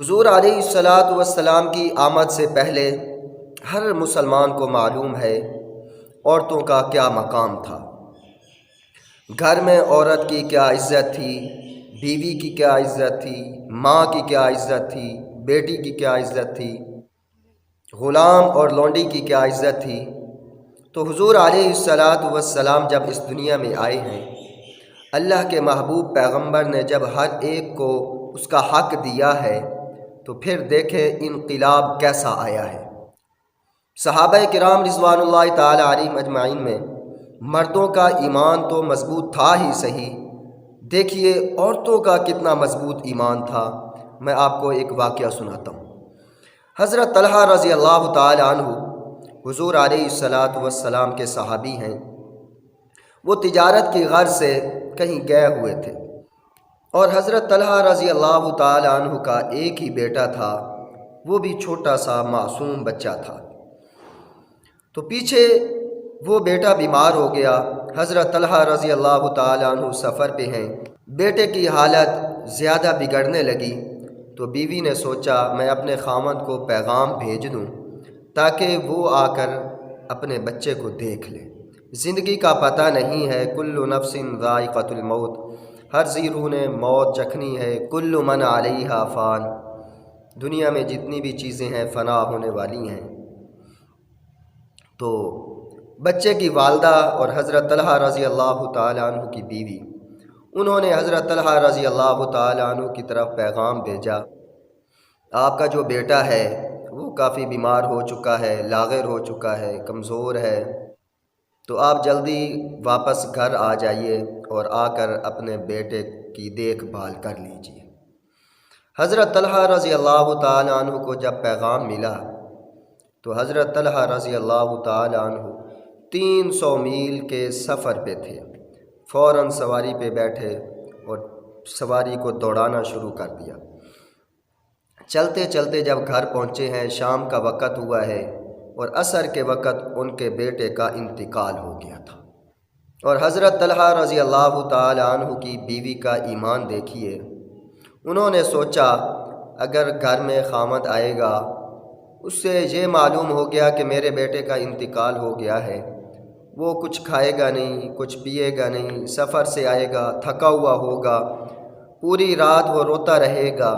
حضور علیہ الصلاۃ والسلام کی آمد سے پہلے ہر مسلمان کو معلوم ہے عورتوں کا کیا مقام تھا۔ گھر میں عورت کی کیا عزت تھی، بیوی کی کیا عزت تھی، ماں کی کیا عزت تھی، بیٹی کی کیا عزت تھی، غلام اور لونڈی کی کیا عزت تھی۔ تو حضور علیہ الصلاۃ والسلام جب اس دنیا میں آئے ہیں، اللہ کے محبوب پیغمبر نے جب ہر ایک کو اس کا حق دیا ہے تو پھر دیکھیں انقلاب کیسا آیا ہے۔ صحابہ کرام رضوان اللہ تعالی علیہم اجمعین میں مردوں کا ایمان تو مضبوط تھا ہی صحیح، دیکھیے عورتوں کا کتنا مضبوط ایمان تھا۔ میں آپ کو ایک واقعہ سناتا ہوں۔ حضرت طلحہ رضی اللہ تعالی عنہ حضور علیہ الصلاۃ والسلام کے صحابی ہیں۔ وہ تجارت کی غرض سے کہیں گئے ہوئے تھے اور حضرت طلحہ رضی اللہ تعالی عنہ کا ایک ہی بیٹا تھا، وہ بھی چھوٹا سا معصوم بچہ تھا۔ تو پیچھے وہ بیٹا بیمار ہو گیا۔ حضرت طلحہ رضی اللہ تعالی عنہ سفر پہ ہیں، بیٹے کی حالت زیادہ بگڑنے لگی تو بیوی نے سوچا میں اپنے خاوند کو پیغام بھیج دوں تاکہ وہ آ کر اپنے بچے کو دیکھ لے۔ زندگی کا پتہ نہیں ہے، کل نفس ذائقۃ الموت، ہر ذی روح نے موت چکھنی ہے، کل من علیہا فان، دنیا میں جتنی بھی چیزیں ہیں فنا ہونے والی ہیں۔ تو بچے کی والدہ اور حضرت طلحہ رضی اللہ تعالی عنہ کی بیوی، انہوں نے حضرت طلحہ رضی اللہ تعالی عنہ کی طرف پیغام بھیجا، آپ کا جو بیٹا ہے وہ کافی بیمار ہو چکا ہے، لاغر ہو چکا ہے، کمزور ہے، تو آپ جلدی واپس گھر آ جائیے اور آ کر اپنے بیٹے کی دیکھ بھال کر لیجیے۔ حضرت طلحہ رضی اللہ تعالی عنہ کو جب پیغام ملا تو حضرت طلحہ رضی اللہ تعالی عنہ 300 میل کے سفر پہ تھے، فوراً سواری پہ بیٹھے اور سواری کو دوڑانا شروع کر دیا۔ چلتے چلتے جب گھر پہنچے ہیں، شام کا وقت ہوا ہے اور عصر کے وقت ان کے بیٹے کا انتقال ہو گیا تھا۔ اور حضرت طلحہ رضی اللہ تعالی عنہ کی بیوی کا ایمان دیکھیے، انہوں نے سوچا اگر گھر میں خاوند آئے گا، اس سے یہ معلوم ہو گیا کہ میرے بیٹے کا انتقال ہو گیا ہے، وہ کچھ کھائے گا نہیں، کچھ پیے گا نہیں، سفر سے آئے گا تھکا ہوا ہوگا، پوری رات وہ روتا رہے گا،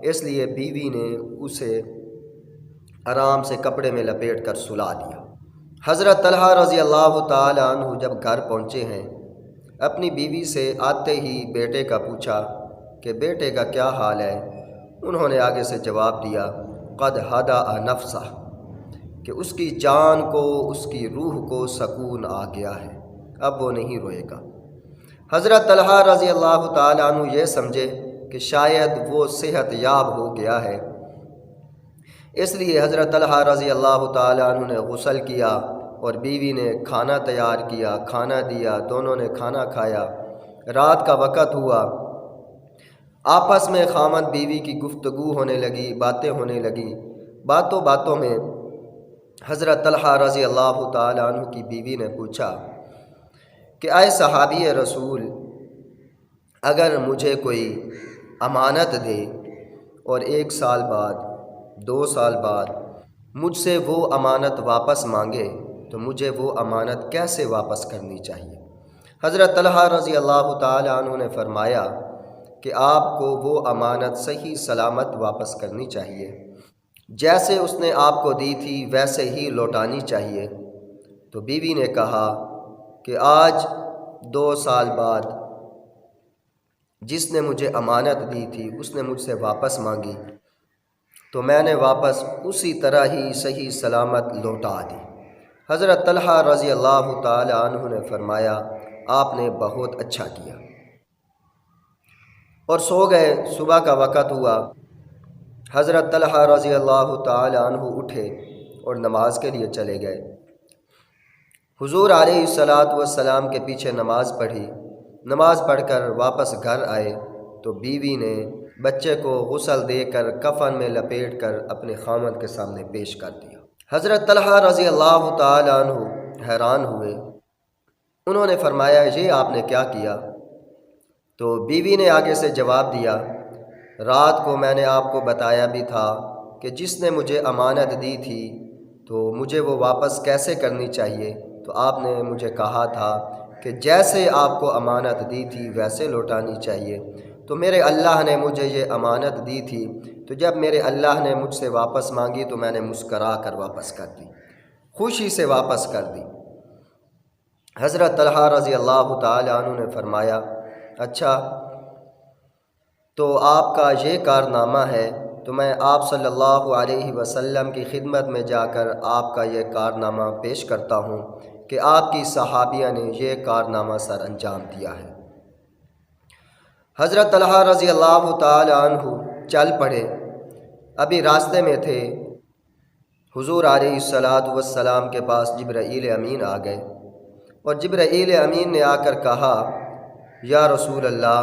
اس لیے بیوی نے اسے آرام سے کپڑے میں لپیٹ کر سلا دیا۔ حضرت طلحہ رضی اللہ تعالی عنہ جب گھر پہنچے ہیں، اپنی بیوی سے آتے ہی بیٹے کا پوچھا کہ بیٹے کا کیا حال ہے۔ انہوں نے آگے سے جواب دیا قد ہدأ نفسہ، کہ اس کی جان کو، اس کی روح کو سکون آ گیا ہے، اب وہ نہیں روئے گا۔ حضرت طلحہ رضی اللہ تعالی عنہ یہ سمجھے کہ شاید وہ صحت یاب ہو گیا ہے، اس لیے حضرت طلحہ رضی اللہ تعالی عنہ نے غسل کیا اور بیوی نے کھانا تیار کیا، کھانا دیا، دونوں نے کھانا کھایا۔ رات کا وقت ہوا، آپس میں خاوند بیوی کی گفتگو ہونے لگی، باتیں ہونے لگی۔ باتوں باتوں میں حضرت طلحہ رضی اللہ تعالی عنہ کی بیوی نے پوچھا کہ اے صحابی رسول، اگر مجھے کوئی امانت دے اور 1 سال بعد، 2 سال بعد مجھ سے وہ امانت واپس مانگے تو مجھے وہ امانت کیسے واپس کرنی چاہیے؟ حضرت طلحہ رضی اللہ تعالی عنہ نے فرمایا کہ آپ کو وہ امانت صحیح سلامت واپس کرنی چاہیے، جیسے اس نے آپ کو دی تھی ویسے ہی لوٹانی چاہیے۔ تو بیوی نے کہا کہ آج 2 سال بعد جس نے مجھے امانت دی تھی اس نے مجھ سے واپس مانگی تو میں نے واپس اسی طرح ہی صحیح سلامت لوٹا دی۔ حضرت طلحہ رضی اللہ تعالی عنہ نے فرمایا آپ نے بہت اچھا کیا، اور سو گئے۔ صبح کا وقت ہوا، حضرت طلحہ رضی اللہ تعالی عنہ اٹھے اور نماز کے لیے چلے گئے۔ حضور علیہ الصلاۃ والسلام کے پیچھے نماز پڑھی، نماز پڑھ کر واپس گھر آئے تو بیوی نے بچے کو غسل دے کر کفن میں لپیٹ کر اپنے خاوند کے سامنے پیش کر دیا۔ حضرت طلحہ رضی اللہ تعالی عنہ حیران ہوئے، انہوں نے فرمایا یہ آپ نے کیا کیا؟ تو بیوی نے آگے سے جواب دیا رات کو میں نے آپ کو بتایا بھی تھا کہ جس نے مجھے امانت دی تھی تو مجھے وہ واپس کیسے کرنی چاہیے، تو آپ نے مجھے کہا تھا کہ جیسے آپ کو امانت دی تھی ویسے لوٹانی چاہیے۔ تو میرے اللہ نے مجھے یہ امانت دی تھی، تو جب میرے اللہ نے مجھ سے واپس مانگی تو میں نے مسکرا کر واپس کر دی، خوشی سے واپس کر دی۔ حضرت طلحہ رضی اللہ تعالی عنہ نے فرمایا، اچھا تو آپ کا یہ کارنامہ ہے، تو میں آپ صلی اللہ علیہ وسلم کی خدمت میں جا کر آپ کا یہ کارنامہ پیش کرتا ہوں کہ آپ کی صحابیہ نے یہ کارنامہ سر انجام دیا ہے۔ حضرت طلحہ رضی اللہ تعالی عنہ چل پڑے، ابھی راستے میں تھے، حضور علیہ الصلاۃ کے پاس جبرائیل امین آ گئے، اور جبرائیل امین نے آ کر کہا، یا رسول اللہ،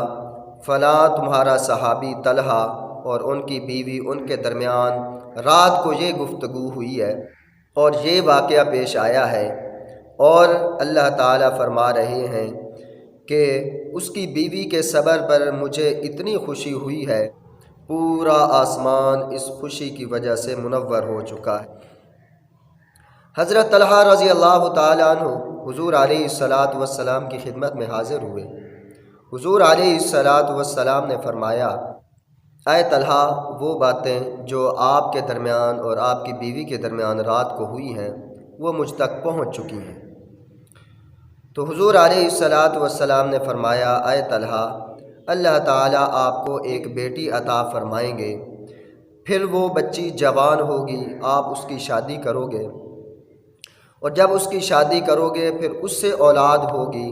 فلاں تمہارا صحابی طلحہ اور ان کی بیوی، ان کے درمیان رات کو یہ گفتگو ہوئی ہے اور یہ واقعہ پیش آیا ہے، اور اللہ تعالیٰ فرما رہے ہیں کہ اس کی بیوی کے صبر پر مجھے اتنی خوشی ہوئی ہے، پورا آسمان اس خوشی کی وجہ سے منور ہو چکا ہے۔ حضرت طلحہ رضی اللہ تعالیٰ عنہ حضور علیہ الصلاۃ کی خدمت میں حاضر ہوئے۔ حضور علیہ الصلاۃ نے فرمایا، اے طلحہ، وہ باتیں جو آپ کے درمیان اور آپ کی بیوی کے درمیان رات کو ہوئی ہیں وہ مجھ تک پہنچ چکی ہیں۔ تو حضور علیہ الصلاۃ نے فرمایا، اے طلحہ، اللہ تعالیٰ آپ کو ایک بیٹی عطا فرمائیں گے، پھر وہ بچی جوان ہوگی، آپ اس کی شادی کرو گے، اور جب اس کی شادی کرو گے پھر اس سے اولاد ہوگی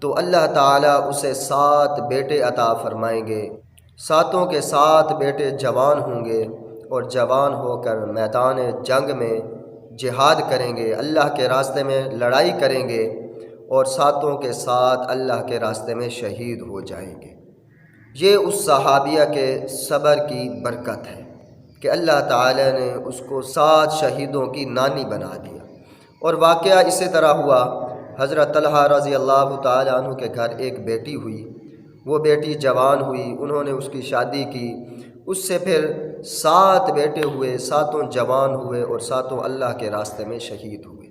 تو اللہ تعالیٰ اسے 7 بیٹے عطا فرمائیں گے، 7 کے 7 بیٹے جوان ہوں گے اور جوان ہو کر میدان جنگ میں جہاد کریں گے، اللہ کے راستے میں لڑائی کریں گے، اور 7 کے 7 اللہ کے راستے میں شہید ہو جائیں گے۔ یہ اس صحابیہ کے صبر کی برکت ہے کہ اللہ تعالیٰ نے اس کو 7 شہیدوں کی نانی بنا دیا۔ اور واقعہ اسی طرح ہوا، حضرت طلحہ رضی اللہ تعالیٰ عنہ کے گھر ایک بیٹی ہوئی، وہ بیٹی جوان ہوئی، انہوں نے اس کی شادی کی، اس سے پھر 7 بیٹے ہوئے، 7 جوان ہوئے اور 7 اللہ کے راستے میں شہید ہوئے۔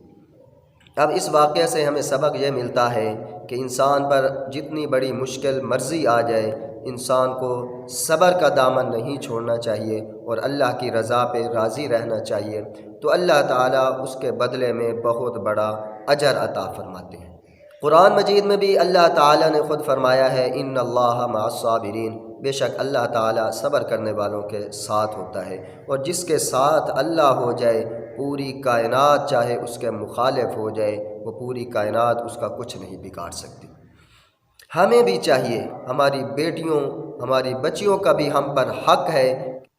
اب اس واقعہ سے ہمیں سبق یہ ملتا ہے کہ انسان پر جتنی بڑی مشکل مرضی آ جائے، انسان کو صبر کا دامن نہیں چھوڑنا چاہیے اور اللہ کی رضا پہ راضی رہنا چاہیے، تو اللہ تعالیٰ اس کے بدلے میں بہت بڑا اجر عطا فرماتے ہیں۔ قرآن مجید میں بھی اللہ تعالیٰ نے خود فرمایا ہے، ان اللہ مع الصابرین، بے شک اللہ تعالیٰ صبر کرنے والوں کے ساتھ ہوتا ہے، اور جس کے ساتھ اللہ ہو جائے، پوری کائنات چاہے اس کے مخالف ہو جائے، وہ پوری کائنات اس کا کچھ نہیں بگاڑ سکتی۔ ہمیں بھی چاہیے، ہماری بیٹیوں، ہماری بچیوں کا بھی ہم پر حق ہے،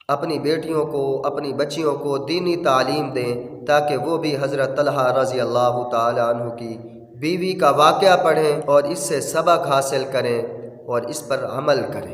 اپنی بیٹیوں کو، اپنی بچیوں کو دینی تعلیم دیں تاکہ وہ بھی حضرت طلحہ رضی اللہ تعالیٰ عنہ کی بیوی کا واقعہ پڑھیں اور اس سے سبق حاصل کریں اور اس پر عمل کریں۔